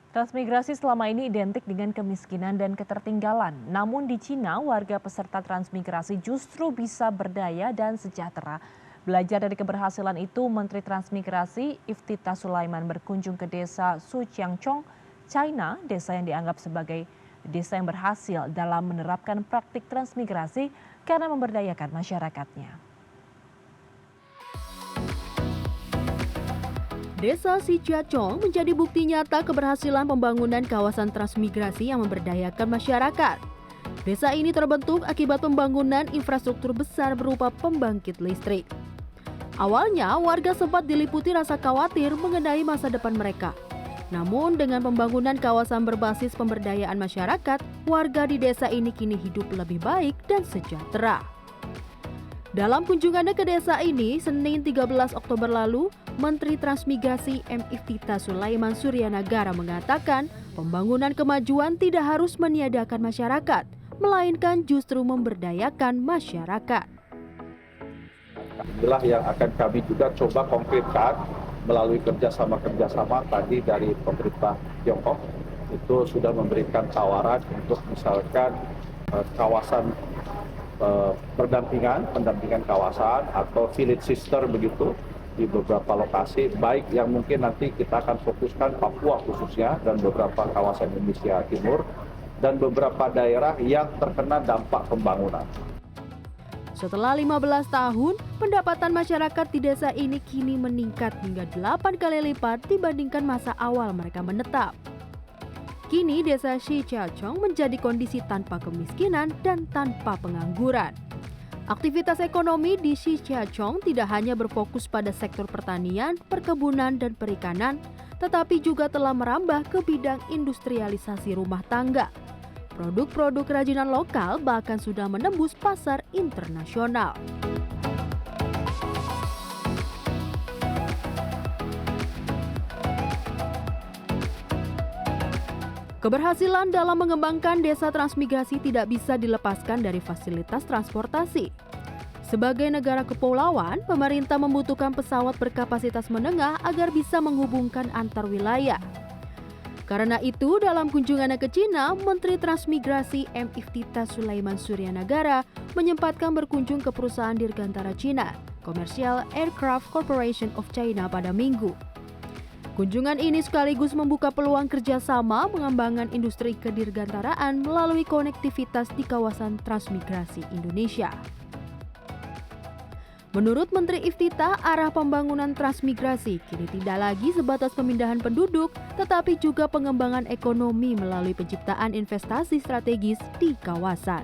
Transmigrasi selama ini identik dengan kemiskinan dan ketertinggalan. Namun di Cina, warga peserta transmigrasi justru bisa berdaya dan sejahtera. Belajar dari keberhasilan itu, Menteri Transmigrasi Iftita Sulaiman berkunjung ke desa Suqiangchong, China, desa yang dianggap sebagai desa yang berhasil dalam menerapkan praktik transmigrasi karena memberdayakan masyarakatnya. Desa Sijiacong menjadi bukti nyata keberhasilan pembangunan kawasan transmigrasi yang memberdayakan masyarakat. Desa ini terbentuk akibat pembangunan infrastruktur besar berupa pembangkit listrik. Awalnya, warga sempat diliputi rasa khawatir mengenai masa depan mereka. Namun, dengan pembangunan kawasan berbasis pemberdayaan masyarakat, warga di desa ini kini hidup lebih baik dan sejahtera. Dalam kunjungannya ke desa ini, Senin 13 Oktober lalu, Menteri Transmigrasi M. Iftita Sulaiman Suryanagara mengatakan pembangunan kemajuan tidak harus meniadakan masyarakat, melainkan justru memberdayakan masyarakat. Inilah yang akan kami juga coba konkretkan melalui kerjasama tadi dari pemerintah Tiongkok. Itu sudah memberikan tawaran untuk misalkan kawasan pendampingan kawasan atau village sister begitu di beberapa lokasi, baik yang mungkin nanti kita akan fokuskan Papua khususnya dan beberapa kawasan Indonesia Timur dan beberapa daerah yang terkena dampak pembangunan. Setelah 15 tahun, pendapatan masyarakat di desa ini kini meningkat hingga 8 kali lipat dibandingkan masa awal mereka menetap. Kini desa Sijiacong menjadi kondisi tanpa kemiskinan dan tanpa pengangguran. Aktivitas ekonomi di Sijiacong tidak hanya berfokus pada sektor pertanian, perkebunan, dan perikanan, tetapi juga telah merambah ke bidang industrialisasi rumah tangga. Produk-produk kerajinan lokal bahkan sudah menembus pasar internasional. Keberhasilan dalam mengembangkan desa transmigrasi tidak bisa dilepaskan dari fasilitas transportasi. Sebagai negara kepulauan, pemerintah membutuhkan pesawat berkapasitas menengah agar bisa menghubungkan antar wilayah. Karena itu, dalam kunjungannya ke Cina, Menteri Transmigrasi M. Iftita Sulaiman Suryanagara menyempatkan berkunjung ke perusahaan dirgantara Cina, Commercial Aircraft Corporation of China pada Minggu. Kunjungan ini sekaligus membuka peluang kerjasama pengembangan industri kedirgantaraan melalui konektivitas di kawasan transmigrasi Indonesia. Menurut Menteri Iftita, arah pembangunan transmigrasi kini tidak lagi sebatas pemindahan penduduk, tetapi juga pengembangan ekonomi melalui penciptaan investasi strategis di kawasan.